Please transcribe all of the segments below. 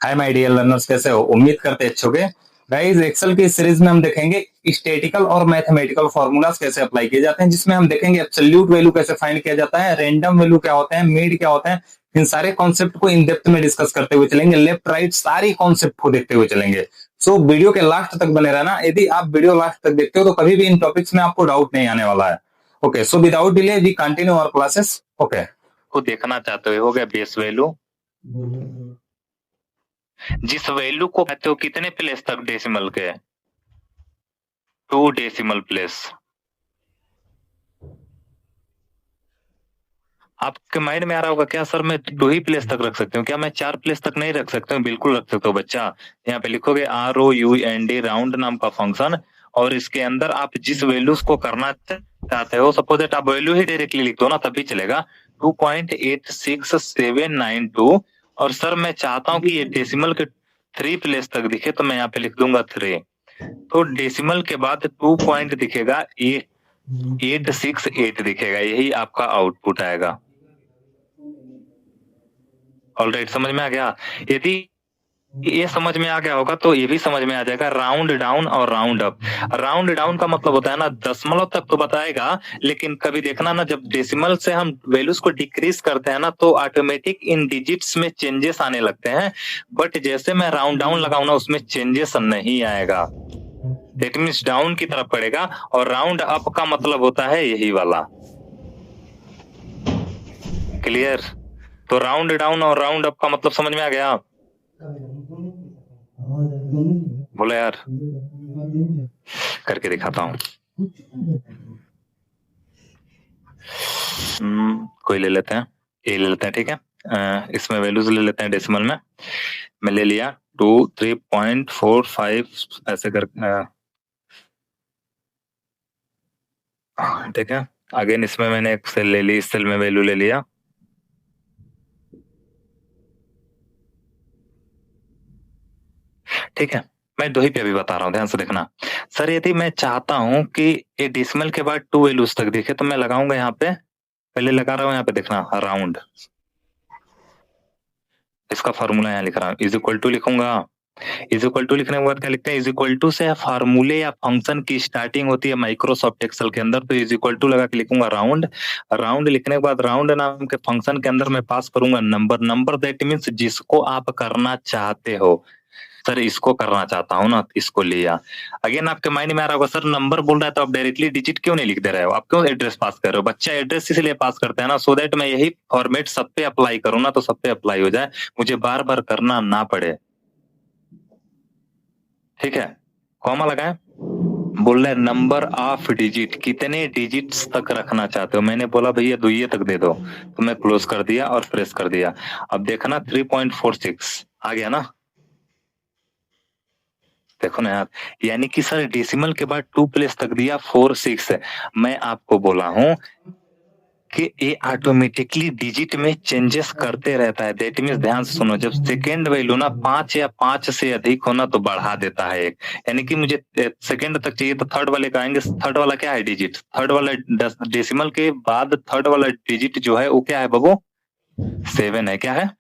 Hi my dear learners, कैसे हो? उम्मीद करते अच्छे होगे। गाइस, एक्सेल की सीरीज में हम देखेंगे स्टैटिकल और मैथमेटिकल फार्मूलाज कैसे अप्लाई किए जाते हैं, जिसमें हम देखेंगे एब्सोल्यूट वैल्यू कैसे फाइंड किया जाता है, रैंडम वैल्यू क्या होते हैं, मीड क्या होते हैं। इन सारे कॉन्सेप्ट को इन डेप्थ में डिस्कस करते हुए चलेंगे, लेफ्ट राइट सारी कॉन्सेप्ट को देखते हुए चलेंगे। सो वीडियो के लास्ट तक बने रहना। यदि आप वीडियो लास्ट तक देखते हो तो कभी भी इन टॉपिक्स में आपको डाउट नहीं आने वाला है। Okay, so without delay we continue our classes. Okay, को देखना चाहते हो गया बेस वैल्यू। जिस वैल्यू को कहते हो कितने प्लेस तक डेसिमल के? 2 डेसिमल प्लेस। आपके माइंड में आ रहा होगा क्या सर मैं 2 ही प्लेस तक रख सकती हूँ, क्या मैं 4 प्लेस तक नहीं रख सकता हूँ? बिल्कुल रख सकते हो बच्चा। यहाँ पे लिखोगे ROUND राउंड नाम का फंक्शन, और इसके अंदर आप जिस वैल्यूज को करना चाहते हो, सपोज दैट आप वैल्यू ही डायरेक्टली लिख दो ना, तब भी चलेगा। 2.86792, और सर मैं चाहता हूँ कि ये डेसिमल के 3 प्लेस तक दिखे, तो मैं यहाँ पे लिख दूंगा 3। तो डेसिमल के बाद 2 पॉइंट दिखेगा, 868 दिखेगा, यही आपका आउटपुट आएगा। ऑलराइट, समझ में आ गया? यदि ये समझ में आ गया होगा तो ये भी समझ में आ जाएगा राउंड डाउन और राउंड अप। राउंड डाउन का मतलब होता है ना दशमलव तक तो बताएगा, लेकिन कभी देखना ना जब डेसिमल से हम वैल्यूज को डिक्रीज करते हैं ना तो ऑटोमेटिक इन डिजिट्स में चेंजेस आने लगते हैं, बट जैसे मैं राउंड डाउन लगाऊं ना उसमें चेंजेस नहीं आएगा। दैट मीन्स डाउन की तरफ पड़ेगा, और राउंड अप का मतलब होता है यही वाला। क्लियर? तो राउंड डाउन और राउंड अप का मतलब समझ में आ गया? बोलो यार, करके दिखाता हूँ। कोई ले लेते हैं, ये ले लेते हैं, ठीक है। इसमें वैल्यूज ले लेते हैं डेसिमल में। मैं ले लिया 2 3.45 ऐसे कर, ठीक है। अगेन इसमें मैंने एक सेल ले ली, इस सेल में वैल्यू ले लिया, ठीक है। मैं 2 ही पे अभी बता रहा हूँ, ध्यान से देखना। सर यदि मैं चाहता हूं कि ये डेसिमल के बाद 2 वैल्यूज तक दिखे तो मैं लगाऊंगा यहाँ पे, पहले लगा रहा हूँ यहाँ पे, देखना राउंड। इसका फॉर्मूला यहाँ लिख रहा हूँ, इज इक्वल टू लिखूंगा। इज इक्वल टू लिखने के बाद क्या लिखते हैं? इज इक्वल टू से फार्मूले या फंक्शन की स्टार्टिंग होती है माइक्रोसॉफ्ट एक्सेल के अंदर, तो इज इक्वल टू लगा के लिखूंगा राउंड। राउंड लिखने के बाद राउंड नाम के फंक्शन के अंदर मैं पास करूंगा नंबर। नंबर दैट मीन्स जिसको आप करना चाहते हो। सर इसको करना चाहता हूँ ना, इसको लिया। अगेन आपके माइंड में आ रहा होगा सर नंबर बोल रहा है तो आप डायरेक्टली डिजिट क्यों नहीं लिख दे रहे हो, आप क्यों एड्रेस पास कर रहे हो? बच्चा एड्रेस इसलिए पास करते हैं ना सो दैट मैं यही फॉर्मेट सब पे अप्लाई करूँ ना, तो सब पे अप्लाई हो जाए, मुझे बार बार करना ना पड़े। ठीक है, कॉमा लगाए। बोल रहे नंबर ऑफ डिजिट, कितने डिजिट्स तक रखना चाहते हो? मैंने बोला भैया 2 तक दे दो, तो मैं क्लोज कर दिया और प्रेस कर दिया। अब देखना 3.46 आ गया ना, देखो ना यार, यानी कि सर डेसिमल के बाद 2 प्लेस तक दिया 4 6 है। मैं आपको बोला हूं कि ये ऑटोमेटिकली डिजिट में चेंजेस करते रहता है। दैट मींस ध्यान से सुनो, जब सेकेंड वैल्यू ना 5 या 5 से अधिक होना तो बढ़ा देता है एक, यानी कि मुझे सेकेंड तक चाहिए तो थर्ड वाले का आएंगे। थर्ड वाला क्या है? डिजिट। थर्ड वाला डेसिमल के बाद थर्ड वाला डिजिट जो है वो क्या है बाबू? 7 है। क्या है?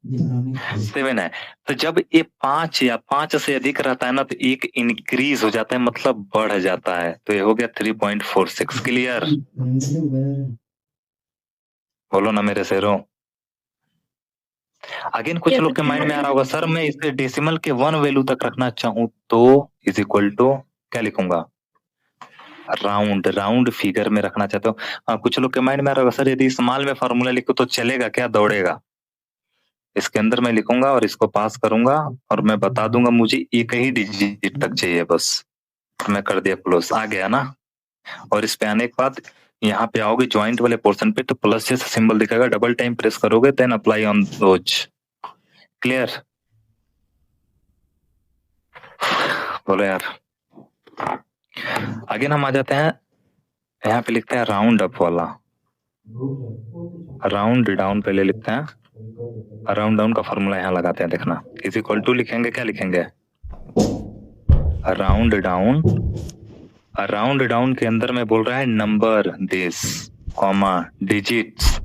7 है। तो जब ये 5 या 5 से अधिक रहता है ना तो एक इंक्रीज हो जाता है, मतलब बढ़ जाता है। तो ये हो गया 3.46। क्लियर? बोलो ना मेरे शेरों। अगेन कुछ लोग के माइंड में आ रहा होगा सर मैं इसे डेसिमल के 1 वैल्यू तक रखना चाहूं तो इज इक्वल टू क्या लिखूंगा? राउंड। राउंड फिगर में रखना चाहते हो। कुछ लोग के माइंड में आ रहा होगा सर यदि स्मॉल में फॉर्मूला लिखो तो चलेगा क्या, दौड़ेगा? इसके अंदर मैं लिखूंगा और इसको पास करूंगा और मैं बता दूंगा मुझे एक ही डिजिट तक चाहिए बस। मैं कर दिया क्लोज, आ गया ना। और इस पे आने के बाद यहाँ पे आओगे ज्वाइंट वाले पोर्शन पे तो प्लस जैसा सिंबल दिखेगा, डबल टाइम प्रेस करोगे then apply on those. Clear? बोलो यार। आगे हम आ जाते हैं, यहाँ पे लिखते हैं राउंड अप वाला। राउंड डाउन पहले लिखते हैं, राउंड डाउन का फॉर्मूला यहाँ लगाते हैं। देखना इज इक्वल टू लिखेंगे, क्या लिखेंगे? Round down. राउंड डाउन के अंदर में बोल रहा है नंबर दिस कॉमा डिजिट्स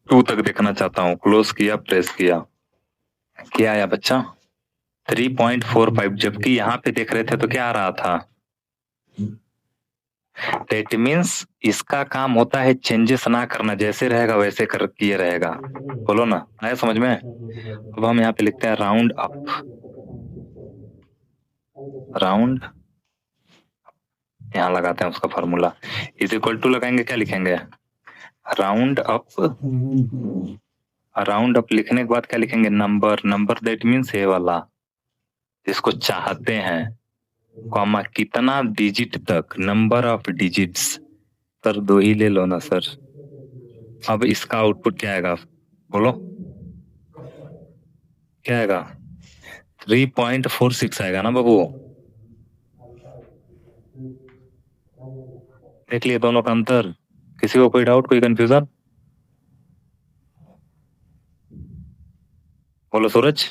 2 तक देखना चाहता हूँ। क्लोज किया, प्रेस किया, क्या आया बच्चा? 3.45, जबकि यहाँ पे देख रहे थे तो क्या आ रहा था? दैट मीन्स इसका काम होता है चेंजेस ना करना, जैसे रहेगा वैसे कर किए रहेगा। बोलो ना, आया समझ में? अब हम यहाँ पे लिखते हैं राउंड अप, राउंड यहाँ लगाते हैं उसका फॉर्मूला, इज इक्वल टू लगाएंगे, क्या लिखेंगे? राउंड अप, राउंड अप लिखने के बाद क्या लिखेंगे? नंबर, नंबर दैट मीन्स ये वाला जिसको चाहते हैं, कॉमा कितना डिजिट तक, नंबर ऑफ डिजिट्स। सर 2 ही ले लो ना सर। अब इसका आउटपुट क्या आएगा बोलो, क्या आएगा? 3.46 आएगा ना बाबू। देख लिए दोनों का अंतर? किसी को कोई डाउट, कोई कंफ्यूजन? बोलो सूरज।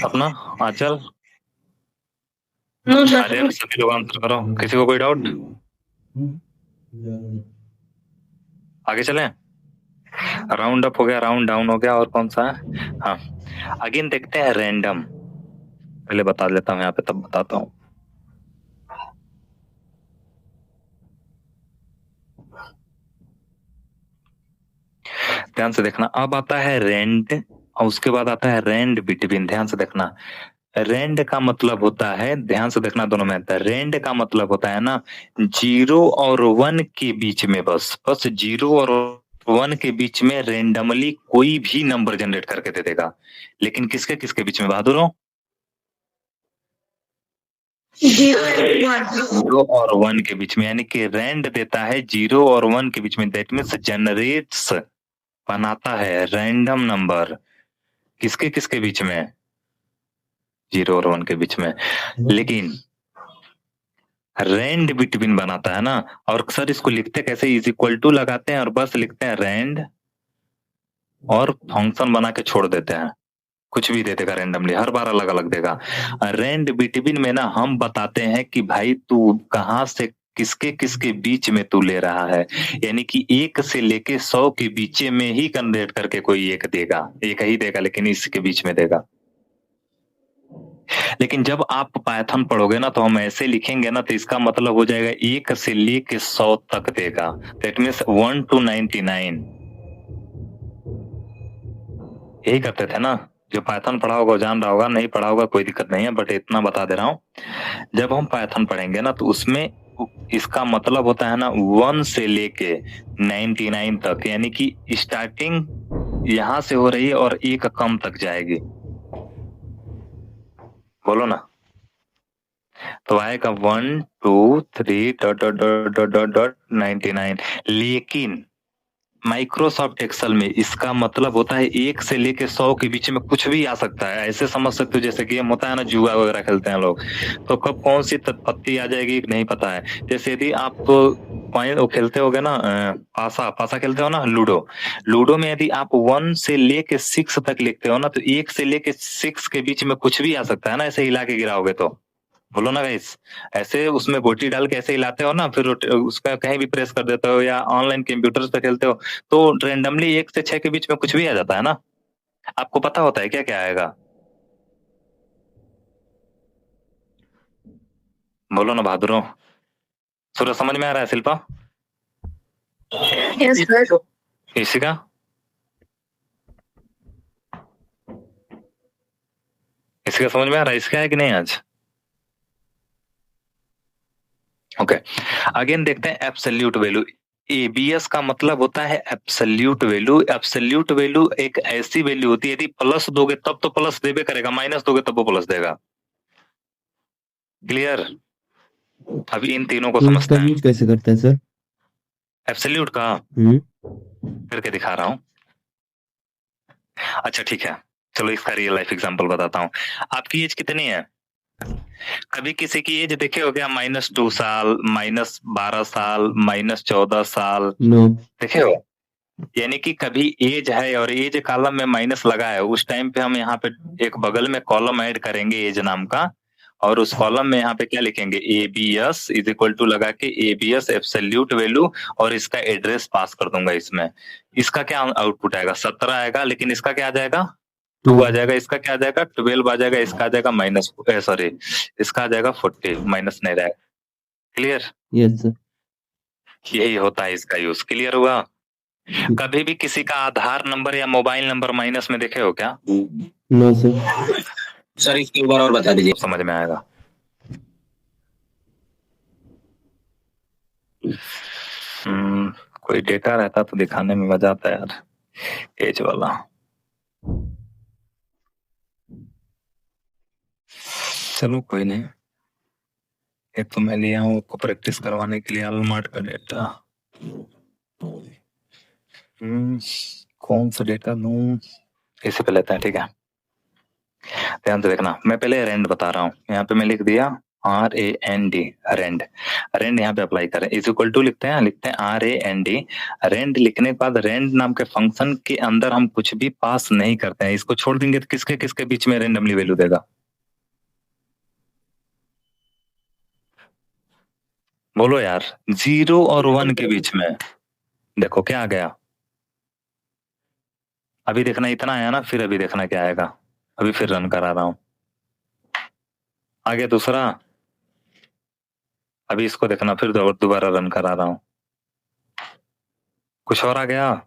अपना आंचल, सभी लोग आंसर करो, किसी को कोई डाउट? आगे चलें। राउंड अप हो गया, राउंड डाउन हो गया, और कौन सा है? हाँ, अगेन देखते हैं रैंडम। पहले बता देता हूँ यहाँ पे, तब बताता हूँ। ध्यान से देखना, अब आता है रेंड और उसके बाद आता है रेंड बिटवीन। ध्यान से देखना, रेंड का मतलब होता है, ध्यान से देखना दोनों में आता है। रेंड का मतलब होता है ना 0 और 1 के बीच में, बस 0 और 1 के बीच में रेंडमली कोई भी नंबर जनरेट करके दे देगा। लेकिन किसके किसके बीच में बहादुरों? 0 और 1 के बीच में, यानी कि रेंड देता है 0 और 1 के बीच में। दैट मीन्स जनरेट्स, बनाता है रैंडम नंबर किसके किसके बीच में? 0 और 1 के बीच में। लेकिन रेंड बिटवीन बनाता है ना, और सर इसको लिखते कैसे? इज इक्वल टू लगाते हैं और बस लिखते हैं रेंड, और फंक्शन बना के छोड़ देते हैं, कुछ भी दे देगा रैंडमली, हर बार अलग अलग देगा। रेंड बिटवीन में ना हम बताते हैं कि भाई तू कहां से किसके किसके बीच में तू ले रहा है, यानी कि 1 से लेके 100 के बीच में ही कन्वर्ट करके कोई एक देगा, एक ही देगा, लेकिन इसके बीच में देगा। लेकिन जब आप पाइथन पढ़ोगे ना तो हम ऐसे लिखेंगे ना, तो इसका मतलब हो जाएगा 1 से लेके 100 तक देगा। That means 1 to 99। यही करते थे ना, जो पाइथन पढ़ा होगा जान रहा होगा, नहीं पढ़ा होगा कोई दिक्कत नहीं है, बट इतना बता दे रहा हूं। जब हम पाइथन पढ़ेंगे ना तो उसमें इसका मतलब होता है ना 1 से लेके 99 तक, यानी कि स्टार्टिंग यहां से हो रही है और 1 कम तक जाएगी। बोलो ना, तो आएगा 1 2 3 dot dot dot dot dot dot 99। लेकिन माइक्रोसॉफ्ट एक्सेल में इसका मतलब होता है 1 से लेके 100 के बीच में कुछ भी आ सकता है। ऐसे समझ सकते हो जैसे गेम होता है ना, जुआ वगैरह खेलते हैं लोग, तो कब कौन सी पत्ती आ जाएगी नहीं पता है। जैसे यदि आप वो खेलते होगे ना, पासा पासा खेलते हो ना, लूडो, लूडो में यदि आप 1 से लेके 6 तक लिखते हो ना, तो 1 से लेके 6 के बीच में कुछ भी आ सकता है ना, ऐसे हिला के गिराओगे तो। बोलो ना गाइस, ऐसे उसमें गोटी डाल के ऐसे हिलाते हो ना, फिर उसका कहीं भी प्रेस कर देते हो, या ऑनलाइन कंप्यूटर पे खेलते हो, तो रेंडमली 1 से 6 के बीच में कुछ भी आ जाता है ना। आपको पता होता है क्या क्या आएगा? बोलो ना बहादुरों। सूरज समझ में आ रहा है? Shilpa yes sir. इसी का इसका समझ में आ रहा है? इसका है कि नहीं आज? ओके, अगेन देखते हैं एब्सोल्यूट वैल्यू। एबीएस का मतलब होता है एब्सोल्यूट वैल्यू। एब्सोल्यूट वैल्यू एक ऐसी वैल्यू होती है, यदि प्लस दोगे तब तो प्लस देबे करेगा, माइनस दोगे तब वो प्लस देगा। क्लियर? अभी इन तीनों को तो समझते इसका हैं। यूज कैसे करते हैं सर? एब्सोल्यूट का करके दिखा रहा हूं। अच्छा ठीक है, चलो इसका रियल लाइफ एग्जांपल बताता हूं। आपकी एज कितनी है? कभी किसी की एज देखे हो क्या? -2 साल, -12 साल, -14 साल, नो। देखे हो? यानी कि कभी एज है और एज कॉलम में माइनस लगा है, उस टाइम पे हम यहाँ पे एक बगल में कॉलम ऐड करेंगे एज नाम का, और उस कॉलम में यहाँ पे क्या लिखेंगे, ABS इज इक्वल टू लगा के ABS एब्सोल्यूट वैल्यू और इसका एड्रेस पास कर दूंगा इसमें। इसका क्या आउटपुट आएगा, 17 आएगा, लेकिन इसका क्या आ जाएगा 2 आ जाएगा, इसका क्या आ जाएगा 12 आ जाएगा, इसका आ जाएगा माइनस सॉरी इसका आ जाएगा 40, माइनस नहीं रहेगा। क्लियर? Yes sir. यही होता है इसका यूज। क्लियर हुआ? कभी भी किसी का आधार नंबर या मोबाइल नंबर माइनस में देखे हो क्या? No sir. सर इसके ऊपर और बता दीजिए। समझ में आएगा। कोई डेटा रहता तो दिखाने में मजा आता है यार, एज वाला। चलो कोई नहीं, एक तो मैं लिया हूँ आपको प्रैक्टिस करवाने के लिए अलमार्ट का डेटा। कौन सा डेटा लूं, इसी पे लेते हैं, ठीक है। ध्यान से देखना, मैं पहले रेंड बता रहा हूँ। यहाँ पे मैं लिख दिया RAND, रेंड। रेंड यहाँ पे अप्लाई करें, इज इक्वल टू लिखते हैं RAND। रेंड लिखने के बाद रेंड नाम के फंक्शन के अंदर हम कुछ भी पास नहीं करते हैं। इसको छोड़ देंगे तो किसके किसके बीच में रेंडमली वैल्यू देगा, बोलो यार? 0 और 1 के बीच में। देखो क्या आ गया, अभी देखना इतना आया ना, फिर अभी देखना क्या आएगा। अभी फिर रन करा रहा हूं, आगे दूसरा, अभी इसको देखना, फिर दोबारा रन करा रहा हूं, कुछ और आ गया।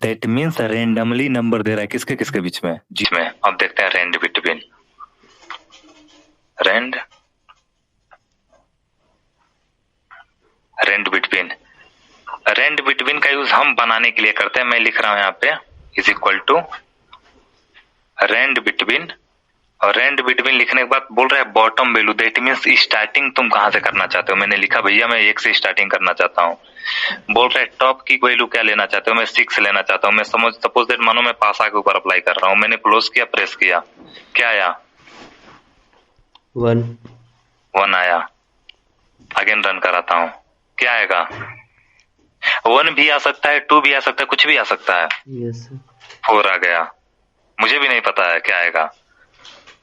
दैट मीन्स रेंडमली नंबर दे रहा है किसके किसके बीच में, जी में। अब देखते हैं rand between, rand between. Rand between का यूज हम बनाने के लिए करते हैं। मैं लिख रहा हूं यहाँ पे is equal to rand between, और रेंड बिटवीन लिखने के बाद बोल रहा है bottom value, that means starting तुम कहां से करना चाहते हो। मैंने लिखा भैया मैं 1 से स्टार्टिंग करना चाहता हूँ। बोल रहा है टॉप की वैल्यू क्या लेना चाहते हो, मैं 6 लेना चाहता हूँ। मैं सपोज दैट मानो मैं पासा के ऊपर अप्लाई कर रहा हूँ, मैंने क्लोज किया, प्रेस किया, क्या आया 1 आया। अगेन रन कराता हूँ, क्या आएगा 1 भी आ सकता है, 2 भी आ सकता है, कुछ भी आ सकता है। Yes sir. 4 आ गया, मुझे भी नहीं पता है क्या आएगा।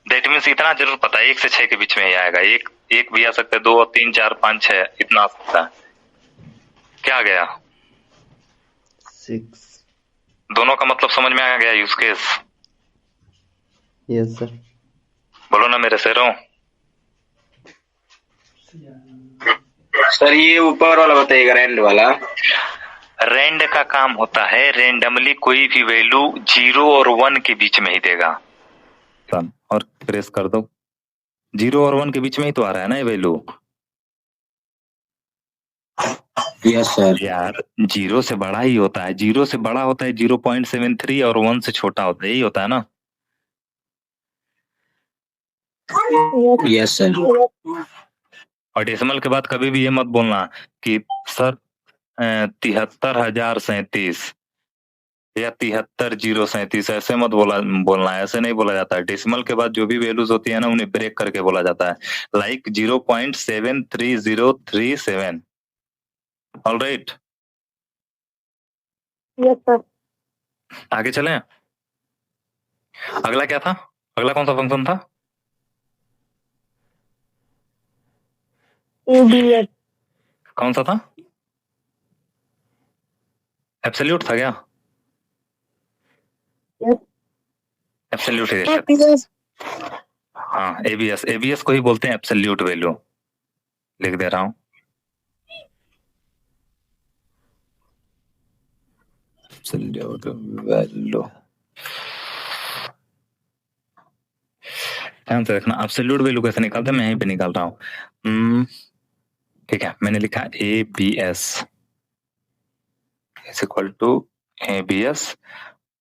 दैट मीन्स इतना जरूर पता है 1 से 6 के बीच में ही आएगा। एक भी आ सकता है, 2 3 4 5 6 इतना आ सकता है। क्या आ गया 6। दोनों का मतलब समझ में आ गया, यूज केस। Yes sir. बोलो ना मेरे शेरों। सर ये ऊपर वाला बताइएगा, रेंड वाला। रेंड का काम होता है रेंडमली कोई भी वैल्यू 0 और 1 के बीच में ही देगा। और प्रेस कर दो, 0 और 1 के बीच में ही तो आ रहा है ना ये वैल्यू। Yes sir. यार 0 से बड़ा ही होता है, 0 से बड़ा होता है 0.73 और 1 से छोटा होता है, यही होता है ना। Yes sir. और डेसिमल के बाद कभी भी ये मत बोलना कि सर 73,037 या 73,037, ऐसे मत बोलना, ऐसे नहीं बोला जाता है। डेसिमल के बाद जो भी वैल्यूज होती है ना उन्हें ब्रेक करके बोला जाता है, लाइक 0.73037। Alright, yes sir. आगे चलें। अगला क्या था, अगला कौन सा फंक्शन था? ABS। कौन सा था? एब्सोल्यूट था क्या? यस। एब्सोल्यूट है। ABS। हाँ एबीएस को ही बोलते हैं एब्सोल्यूट वैल्यू। लिख दे रहा हूं, एब्सोल्यूट वैल्यू। ध्यान से रखना, एब्सोल्यूट वैल्यू कैसे निकालते हैं, मैं यहीं पे निकाल रहा हूं। ठीक है, मैंने लिखा ABS is equal to ABS,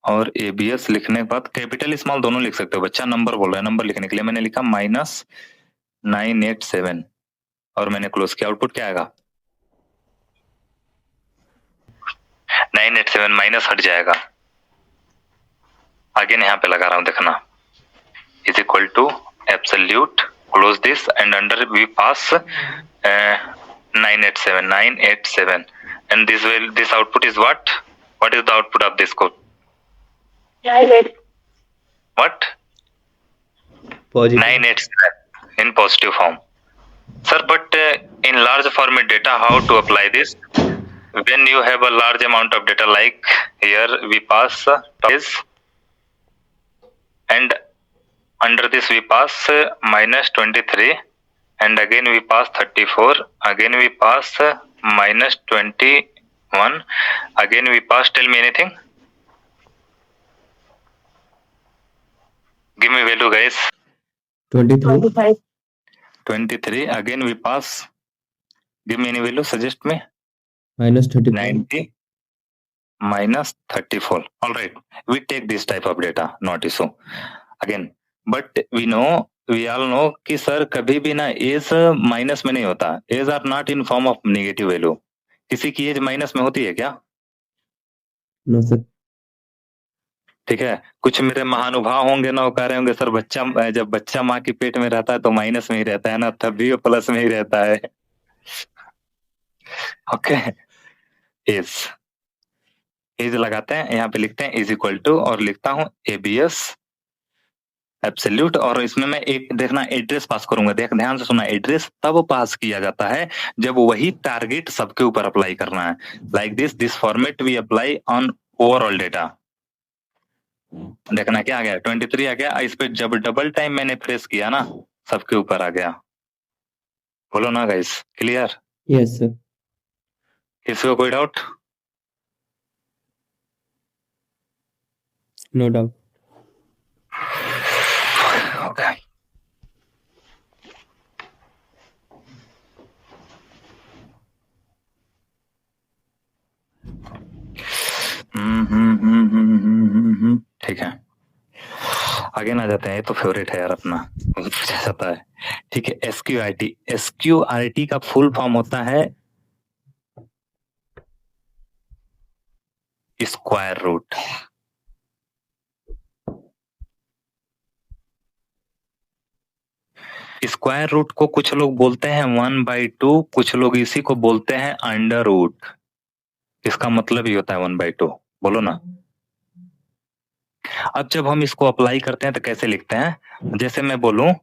और ABS लिखने के बाद कैपिटल स्मॉल दोनों लिख सकते हो। बच्चा नंबर बोल रहा है, नंबर लिखने के लिए मैंने लिखा -987 और मैंने क्लोज किया। आउटपुट क्या आएगा 987, माइनस हट जाएगा। अगेन यहाँ पे लगा रहा हूं, देखना is equal to absolute, close this and under we pass 987 and this output is what is the output of this code? 98। What? Positive. 987 in positive form. Sir, but in large format data, how to apply this? When you have a large amount of data, like here we pass is, and under this we pass minus 23, and again we pass 34, again we pass minus 21, again we pass, tell me anything. Give me value, guys. 23. 23, again we pass. Give me any value, suggest me. Minus 34. 90 minus 34. All right, we take this type of data, not issue. Again, but we all know कि sir कभी भी ना age minus में नहीं होता. Age are not in form of negative value. किसी की as minus में होती है क्या? No, sir. ठीक है. कुछ मेरे महानुभाव होंगे ना, वो कह रहे होंगे सर जब बच्चा माँ के पेट में रहता है तो माइनस में ही रहता है ना, तब भी वो प्लस में ही रहता है. ओके, एज लगाते हैं, यहाँ पे लिखते हैं इज इक्वल टू, और लिखता हूं एबीएस एब्सोल्यूट, और इसमें मैं एक देखना एड्रेस पास करूंगा. ध्यान से सुना, एड्रेस तब पास किया जाता है जब वही टारगेट सबके ऊपर अप्लाई करना है. Like this format we apply on overall data. देखना क्या आ गया, 23 आ गया. इस पे जब डबल टाइम मैंने प्रेस किया ना, सबके ऊपर आ गया. बोलो ना गाइस, क्लियर? Yes, sir. इसको कोई डाउट? No doubt. Okay. ठीक है, आगे ना जाते हैं. ये तो फेवरेट है यार अपना, पूछा जाता है. ठीक है, एसक्यूआरटी. एसक्यूआरटी का फुल फॉर्म होता है स्क्वायर रूट. स्क्वायर रूट को कुछ लोग बोलते हैं 1/2, कुछ लोग इसी को बोलते हैं अंडर रूट. इसका मतलब ही होता है 1/2. बोलो ना. अब जब हम इसको अप्लाई करते हैं तो कैसे लिखते हैं? जैसे मैं बोलूं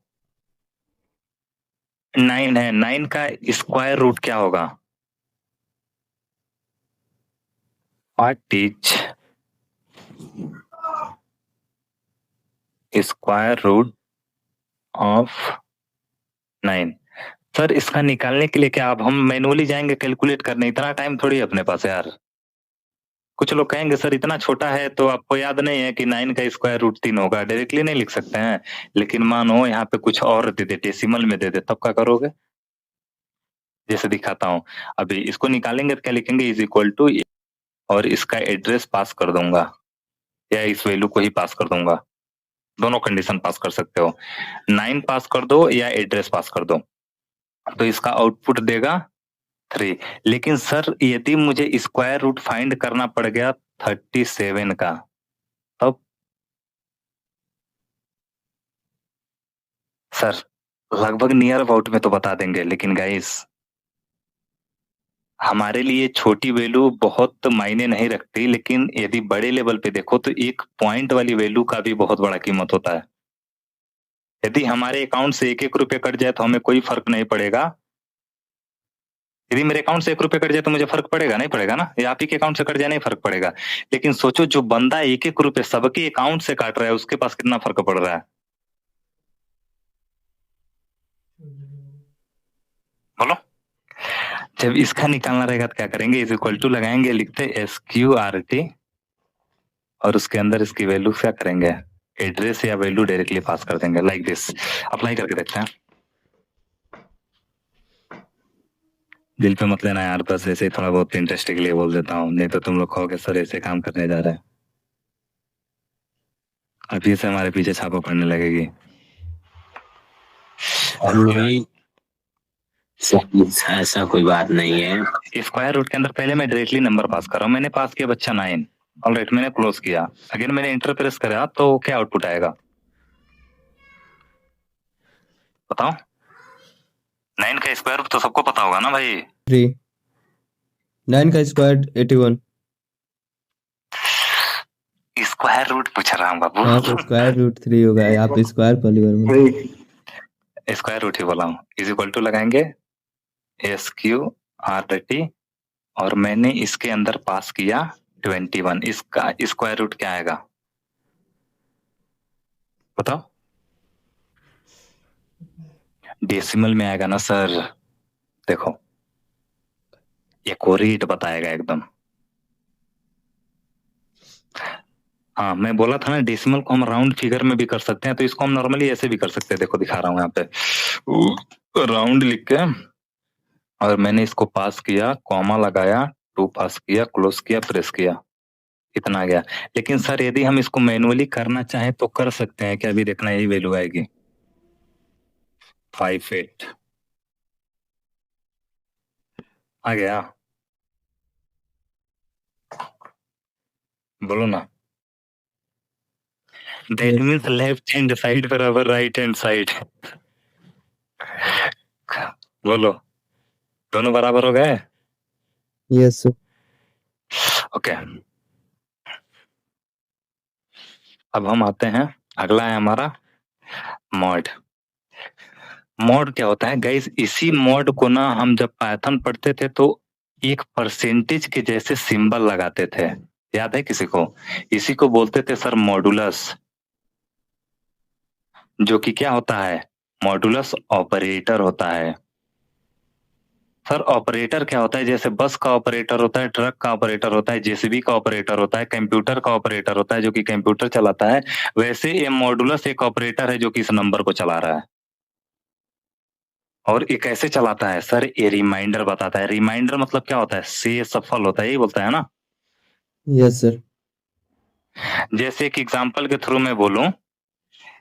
9 है, 9 का स्क्वायर रूट क्या होगा? What is square root of 9? Sir इसका निकालने के लिए क्या अब हम मैनुअली जाएंगे कैलकुलेट करने? इतना टाइम थोड़ी है अपने पास यार. कुछ लोग कहेंगे सर इतना छोटा है तो आपको याद नहीं है कि 9 का स्क्वायर रूट 3 होगा, डायरेक्टली नहीं लिख सकते हैं. लेकिन मानो यहाँ पे कुछ और दे दे, डेसिमल में दे दे, तब क्या करोगे? जैसे दिखाता हूँ. अभी इसको निकालेंगे तो क्या लिखेंगे? इज इक्वल टू, और इसका एड्रेस पास कर दूंगा या इस वैल्यू को ही पास कर दूंगा. दोनों कंडीशन पास कर सकते हो. 9 पास कर दो या एड्रेस पास कर दो, तो इसका आउटपुट देगा 3. लेकिन सर यदि मुझे स्क्वायर रूट फाइंड करना पड़ गया 37 का, तब सर लगभग नियर अबाउट में तो बता देंगे, लेकिन गाइस हमारे लिए छोटी वैल्यू बहुत मायने नहीं रखती. लेकिन यदि बड़े लेवल पे देखो तो एक पॉइंट वाली वैल्यू का भी बहुत बड़ा कीमत होता है. यदि हमारे अकाउंट से 1-1 रुपये कट जाए तो हमें कोई फर्क नहीं पड़ेगा. यदि मेरे अकाउंट से 1 रुपये कट जाए तो मुझे फर्क पड़ेगा? नहीं पड़ेगा ना. या आप ही के अकाउंट से कट जाए नहीं फर्क पड़ेगा. लेकिन सोचो जो बंदा 1-1 रुपये सबके अकाउंट से काट रहा है, उसके पास कितना फर्क पड़ रहा है. बोलो. जब इसका निकालना रहेगा तो क्या करेंगे? इज इक्वल टू लगाएंगे, लिखते SQRT, और उसके अंदर इसकी वैल्यू क्या करेंगे? एड्रेस या वैल्यू डायरेक्टली पास कर देंगे. Like this. अप्लाई करके देखते हैं. दिल पे मत लेना यार, बस ऐसे ही थोड़ा बहुत इंटरेस्ट के लिए बोल देता हूँ, नहीं तो तुम लोग कहोगे सर ऐसे काम करने जा रहे हैं. अभी से हमारे पीछे छापा पड़ने लगेगी. नहीं, ऐसा कोई बात नहीं है. स्क्वायर रूट के अंदर पहले मैं डायरेक्टली नंबर पास कर रहा हूँ. मैंने पास किया बच्चा 9. ऑलराइट, मैंने क्लोज किया. अगर मैंने इंटर प्रेस करा तो क्या आउटपुट आएगा बताओ? 9 का स्क्वायर रूट तो सबको पता होगा ना भाई. 3. 9 का स्क्वायर 81. स्क्वायर रूट पूछ रहा हूँ बाबू। हाँ तो स्क्वायर रूट 3 होगा, आप स्क्वायर पॉलीगॉन बोले। स्क्वायर रूट ही बोला हूँ। इज इक्वल टू लगाएंगे SQRT और मैंने इसके अंदर पास किया 21, इसका स्क्वायर रूट क्या आएगा बताओ? डेसिमल में आएगा ना सर। देखो एक्यूरेट बताएगा एकदम। हाँ मैं बोला था ना डेसिमल को हम राउंड फिगर में भी कर सकते हैं, तो इसको हम नॉर्मली ऐसे भी कर सकते हैं। देखो दिखा रहा हूँ यहाँ पे राउंड लिख के और मैंने इसको पास किया, कॉमा लगाया, 2 पास किया, क्लोज किया, प्रेस किया, इतना आ गया। लेकिन सर यदि हम इसको मैनुअली करना चाहें तो कर सकते हैं क्या? अभी देखना यही वैल्यू आएगी 58 आ गया। बोलो ना। That means left hand side बराबर राइट हैंड साइड। बोलो दोनों बराबर हो गए? Yes sir. ओके अब हम आते हैं, अगला है हमारा मॉड। मॉड क्या होता है गाइस? इसी मॉड को ना हम जब पाइथन पढ़ते थे तो एक परसेंटेज के जैसे सिंबल लगाते थे, याद है किसी को? इसी को बोलते थे सर मॉडुलस, जो कि क्या होता है? मॉडुलस ऑपरेटर होता है। सर ऑपरेटर क्या होता है? जैसे बस का ऑपरेटर होता है, ट्रक का ऑपरेटर होता है, जेसीबी का ऑपरेटर होता है, कंप्यूटर का ऑपरेटर होता है जो कि कंप्यूटर चलाता है, वैसे ये मॉडुलस एक ऑपरेटर है जो कि इस नंबर को चला रहा है। और ये कैसे चलाता है सर? ये रिमाइंडर बताता है। रिमाइंडर मतलब क्या होता है? से सफल होता है, यही बोलता है ना? Yes sir. जैसे एक एग्जांपल के थ्रू मैं बोलूं,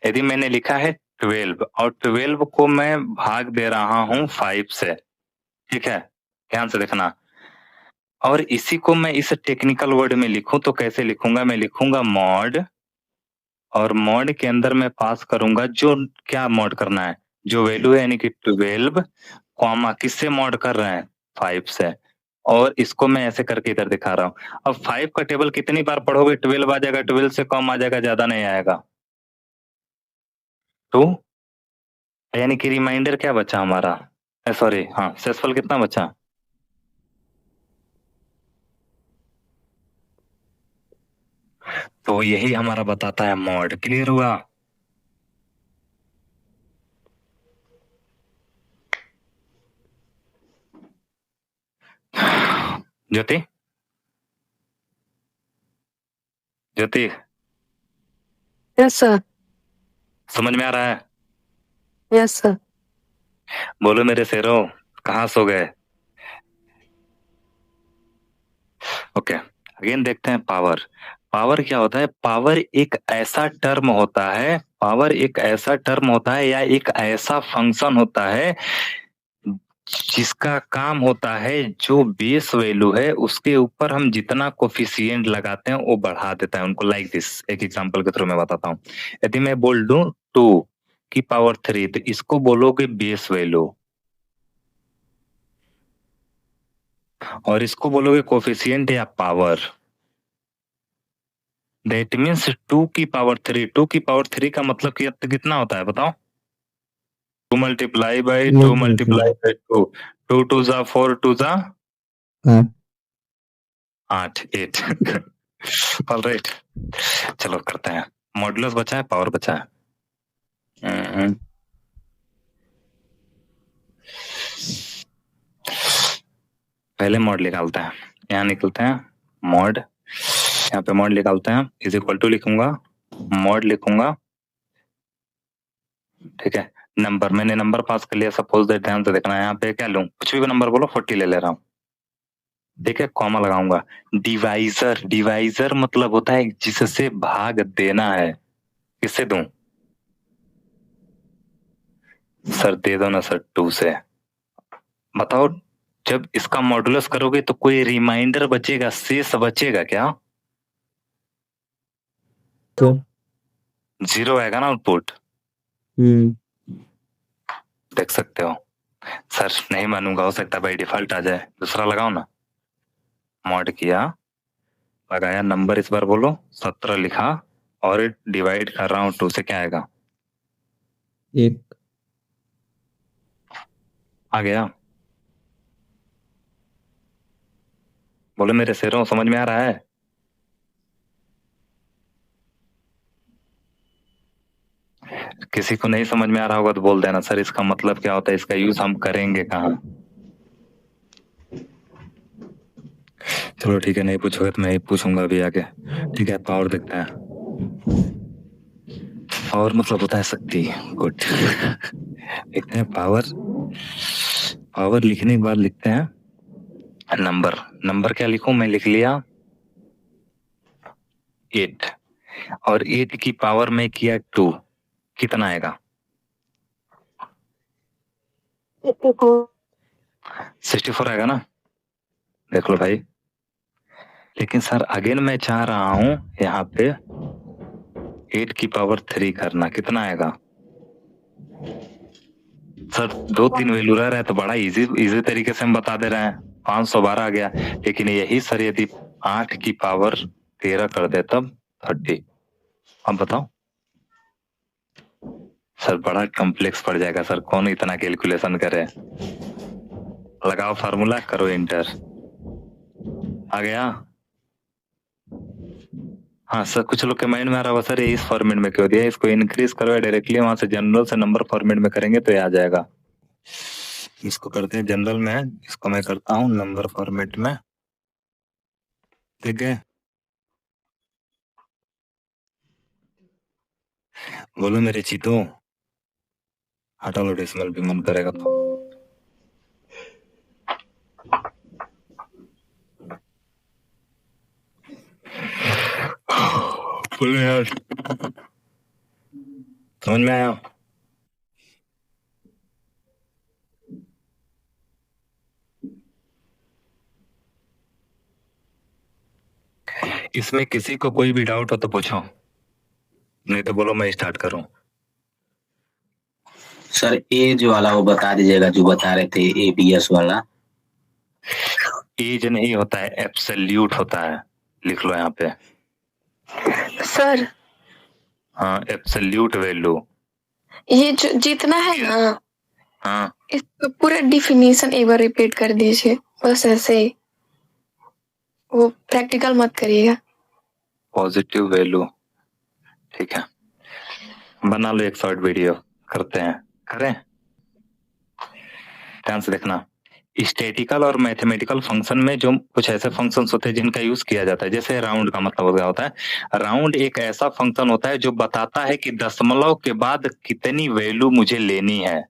यदि मैंने लिखा है 12 और 12 को मैं भाग दे रहा हूं 5 से, ठीक है, ध्यान से देखना, और इसी को मैं इस टेक्निकल वर्ड में लिखूं तो कैसे लिखूंगा? मैं लिखूंगा मॉड, और मॉड के अंदर मैं पास करूंगा जो क्या मॉड करना है, जो वैल्यू है, यानी कि 12 कॉमा किससे मॉड कर रहे हैं? 5 से। और इसको मैं ऐसे करके इधर दिखा रहा हूं। अब 5 का टेबल कितनी बार पढ़ोगे 12 आ जाएगा, 12 से कम आ जाएगा, ज्यादा नहीं आएगा। तो यानी कि रिमाइंडर क्या बचा हमारा? सॉरी हाँ, सेसफल कितना बचा? तो यही हमारा बताता है मॉड। क्लियर हुआ? ज्योति, ज्योति यस सर। समझ में आ रहा है? Yes sir. बोलो मेरे शेरों, कहाँ सो गए? ओके अगेन देखते हैं पावर। पावर क्या होता है? पावर एक ऐसा टर्म होता है, पावर एक ऐसा टर्म होता है या एक ऐसा फंक्शन होता है जिसका काम होता है जो बेस वैल्यू है उसके ऊपर हम जितना कोफिशिएंट लगाते हैं वो बढ़ा देता है उनको। लाइक दिस, एक एग्जांपल के थ्रू मैं बताता हूँ। यदि मैं बोल दूं 2 की पावर 3 तो इसको बोलोगे बेस वैल्यू, और इसको बोलोगे कोफिशिएंट या पावर। दैट मीन्स 2 की पावर 3, 2 की पावर 3 का मतलब कितना होता है बताओ? 2 मल्टीप्लाई बाई 2 मल्टीप्लाई बाई 2, 2 2 जा 4, 2 जा 8, 8। ऑलराइट चलो करते हैं। मॉडुलस बचा है, पावर बचा है। पहले मॉड निकालते हैं, यहाँ निकलते हैं मॉड, यहाँ पे मॉड निकालते हैं, इज इक्वल टू लिखूंगा, मॉड लिखूंगा, ठीक है। नंबर, मैंने नंबर पास कर लिया, सपोज दैट, ध्यान से देखना है यहाँ पे क्या लूं, कुछ भी नंबर बोलो, 40 ले ले रहा हूँ, ठीक है, कॉमा लगाऊंगा। डिवाइजर, डिवाइजर मतलब होता है जिससे भाग देना है। किससे दूं सर? दे दो ना सर 2 से। बताओ जब इसका मॉडुलस करोगे तो कोई रिमाइंडर बचेगा, शेष बचेगा क्या? 0 आएगा ना आउटपुट, देख सकते हो। सर नहीं मानूंगा, हो सकता है बाई डिफॉल्ट आ जाए, दूसरा लगाओ ना। मॉड किया, लगाया नंबर, इस बार बोलो 17 लिखा और डिवाइड कर रहा हूँ 2 से, क्या आएगा? 1 आ गया? बोलो मेरे शेरों, समझ में आ रहा है? किसी को नहीं समझ में आ रहा होगा तो बोल देना सर इसका मतलब क्या होता है, इसका यूज हम करेंगे कहाँ। चलो ठीक है, नहीं पूछोगे तो मैं ही पूछूंगा अभी आगे। ठीक है, पावर देखते हैं। पावर मतलब होता है शक्ति। गुड। देखते हैं पावर। पावर लिखने के बाद लिखते हैं नंबर। नंबर क्या लिखूं? मैं लिख लिया 8 और 8 की पावर में किया 2, कितना आएगा? 64 आएगा ना? देख लो भाई। लेकिन सर अगेन मैं चाह रहा हूं यहाँ पे 8 की पावर 3 करना, कितना आएगा? सर 2-3 वैल्यू रह रहा है तो बड़ा इजी तरीके से हम बता दे रहे हैं, 512 आ गया। लेकिन यही सर यदि 8 की पावर 13 कर दे तब 30। अब बताओ सर, बड़ा कॉम्प्लेक्स पड़ जाएगा सर, कौन इतना कैलकुलेशन करे? लगाओ फार्मूला, करो इंटर। आ गया? हाँ सर, कुछ लोग के माइंड में आ रहा होगा सर ये इस फॉर्मेट में क्यों दिया, इसको इंक्रीज करो या डायरेक्टली वहां से जनरल से नंबर फॉर्मेट में करेंगे तो ये आ जाएगा। इसको करते हैं जनरल में, इसको मैं करता हूँ नंबर फॉर्मेट में। ठीक है, बोलो मेरे चीतों, हटा लो डेसिमल भी मन करेगा तो। बोलो यार, समझ में आया? इसमें किसी को कोई भी डाउट हो तो पूछो, नहीं तो बोलो मैं स्टार्ट करूं। सर एज वाला वो बता दीजिएगा जो बता रहे थे, एबीएस वाला। एज नहीं होता है, एब्सोल्यूट होता है, लिख लो यहाँ पे। सर हाँ, एब्सोल्यूट वैल्यू। ये जो जितना है ना, हाँ, इसका पूरा डिफिनीशन एक बार रिपीट कर दीजिए, बस ऐसे ही, वो प्रैक्टिकल मत करिएगा। पॉजिटिव वैल्यू, ठीक है, बना लो एक शॉर्ट वीडियो, करते हैं, करें? ध्यान से देखना। स्टैटिकल और मैथमेटिकल फंक्शन में जो कुछ ऐसे फंक्शंस होते हैं जिनका यूज किया जाता है, जैसे राउंड का मतलब क्या होता है? राउंड एक ऐसा फंक्शन होता है जो बताता है कि दशमलव के बाद कितनी वैल्यू मुझे लेनी है।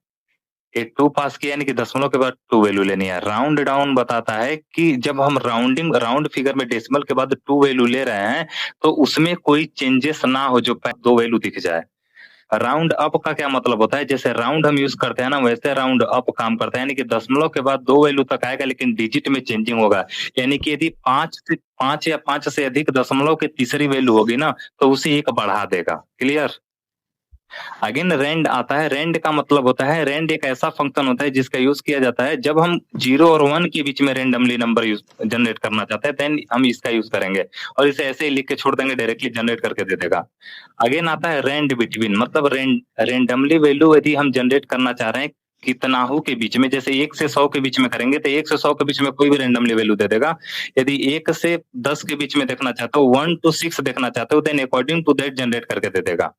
एक 2 पास किया यानी कि दशमलव के बाद 2 वैल्यू लेनी है। राउंड डाउन बताता है कि जब हम राउंड फिगर में डेसिमल के बाद 2 वैल्यू ले रहे हैं तो उसमें कोई चेंजेस ना हो, जो 2 वैल्यू दिख जाए। राउंड अप का क्या मतलब होता है? जैसे राउंड हम यूज करते हैं ना, वैसे राउंड अप काम करता है, यानी कि दशमलव के बाद 2 वैल्यू तक आएगा लेकिन डिजिट में चेंजिंग होगा। यानी कि यदि 5 या 5 से अधिक दशमलव की तीसरी वैल्यू होगी ना तो उसे 1 बढ़ा देगा। क्लियर? अगेन रेंड आता है। रेंड का मतलब होता है, रेंड एक ऐसा फंक्शन होता है जिसका यूज किया जाता है जब हम 0 और 1 के बीच में रेंडमली नंबर जनरेट करना चाहते हैं, देन हम इसका यूज करेंगे, और इसे ऐसे ही लिख के छोड़ देंगे, डायरेक्टली जनरेट करके दे देगा। अगेन आता है रेंड बिटवीन, मतलब रेंडमली वैल्यू यदि हम जनरेट करना चाह रहे हैं कितनाहू के बीच में, जैसे 1 से 100 के बीच में करेंगे तो 1 से 100 के बीच में कोई भी रेंडमली वैल्यू दे देगा। यदि 1 से 10 के बीच में देखना चाहते हो, 1 to 6 देखना चाहते हो, then according to that generate करके दे देगा,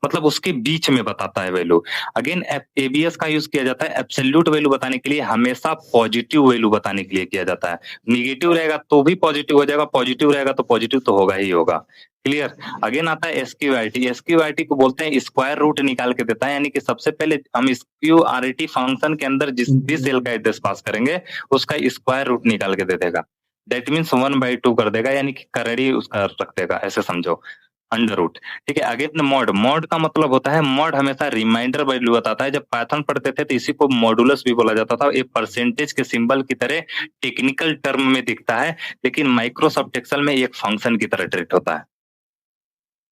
मतलब उसके बीच में बताता है वैल्यू। अगेन एबीएस का यूज किया जाता है एब्सोल्यूट वैल्यू बताने के लिए, हमेशा पॉजिटिव वैल्यू बताने के लिए किया जाता है। निगेटिव रहेगा तो भी पॉजिटिव हो जाएगा, पॉजिटिव रहेगा तो पॉजिटिव तो होगा ही होगा। क्लियर? अगेन आता है एसक्यूआरटी। एसक्यूआरटी को बोलते हैं स्क्वायर रूट निकाल के देता है, यानी कि सबसे पहले हम स्क्यूआरटी फंक्शन के अंदर जिस भी सेल का एड्रेस पास करेंगे उसका स्क्वायर रूट निकाल के दे देगा। दैट मीन्स 1/2 कर देगा, यानी कि करड़ी उसका रख देगा, ऐसे समझो, अंडर रूट। ठीक है, आगे मॉड। मॉड का मतलब होता है, मॉड हमेशा रिमाइंडर वैल्यू बताता है। जब पाइथन पढ़ते थे तो इसी को मॉडुलस भी बोला जाता था, एक परसेंटेज के सिंबल की तरह टेक्निकल टर्म में दिखता है, लेकिन माइक्रोसॉफ्ट एक्सेल में एक फंक्शन की तरह ट्रीट होता है।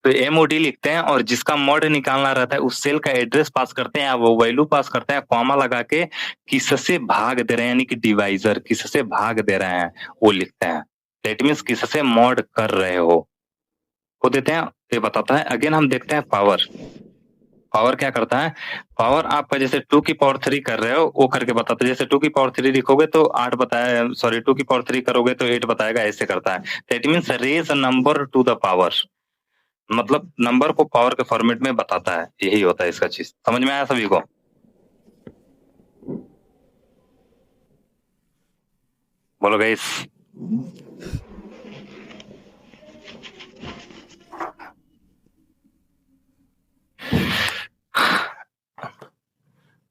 तो एमओडी लिखते हैं और जिसका मॉड निकालना रहता है उस सेल का एड्रेस पास करते हैं, वो वैल्यू पास करते हैं, कॉमा लगा के किससे भाग दे रहे हैं, यानी कि डिवाइजर किससे भाग दे रहे हैं वो लिखते हैं। दैट मीन्स किससे मॉड कर रहे हो वो देते हैं, ये बताता है। अगेन हम देखते हैं पावर। पावर क्या करता है, पावर आपका जैसे 2 की पावर 3 कर रहे हो वो करके बताता है। जैसे 2 की पावर 3 लिखोगे तो 8 बताया, सॉरी 2 की पावर 3 करोगे तो 8 बताएगा, ऐसे करता है। That means raise number to the power, मतलब नंबर को पावर के फॉर्मेट में बताता है। यही होता है इसका चीज। समझ में आया सभी को? बोलो गाइस।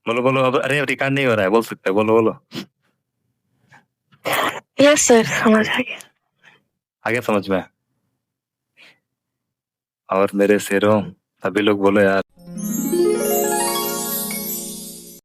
बोलो बोलो। अब अरे रिकॉर्ड नहीं हो रहा है, बोल सकते हैं, बोलो बोलो। यस सर, समझ आ गया। आगे समझ में? और मेरे शेरों सभी लोग बोलो यार।